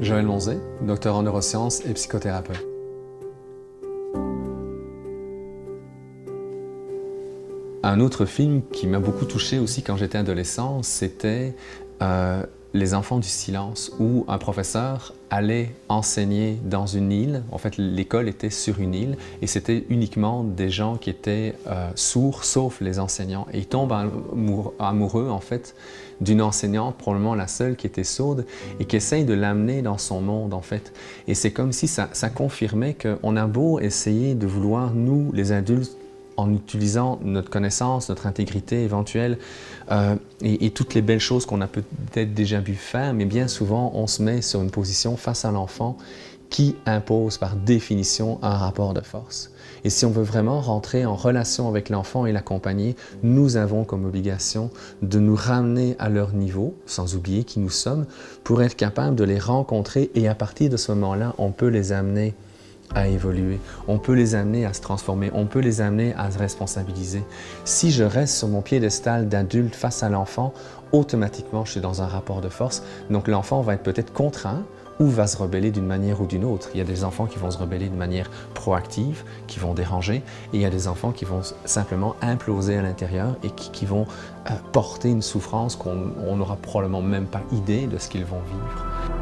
Joël Monzé, docteur en neurosciences et psychothérapeute. Un autre film qui m'a beaucoup touché aussi quand j'étais adolescent, c'était Les enfants du silence, où un professeur allait enseigner dans une île. En fait, l'école était sur une île et c'était uniquement des gens qui étaient sourds, sauf les enseignants. Et il tombe amoureux, en fait, d'une enseignante, probablement la seule qui était sourde, et qui essaye de l'amener dans son monde, en fait. Et c'est comme si ça confirmait qu'on a beau essayer de vouloir, nous, les adultes, en utilisant notre connaissance, notre intégrité éventuelle et toutes les belles choses qu'on a peut-être déjà pu faire, mais bien souvent, on se met sur une position face à l'enfant qui impose par définition un rapport de force. Et si on veut vraiment rentrer en relation avec l'enfant et l'accompagner, nous avons comme obligation de nous ramener à leur niveau, sans oublier qui nous sommes, pour être capable de les rencontrer et à partir de ce moment-là, on peut les amener à évoluer, on peut les amener à se transformer, on peut les amener à se responsabiliser. Si je reste sur mon piédestal d'adulte face à l'enfant, automatiquement je suis dans un rapport de force, donc l'enfant va être peut-être contraint ou va se rebeller d'une manière ou d'une autre. Il y a des enfants qui vont se rebeller de manière proactive, qui vont déranger, et il y a des enfants qui vont simplement imploser à l'intérieur et qui vont porter une souffrance qu'on n'aura probablement même pas idée de ce qu'ils vont vivre.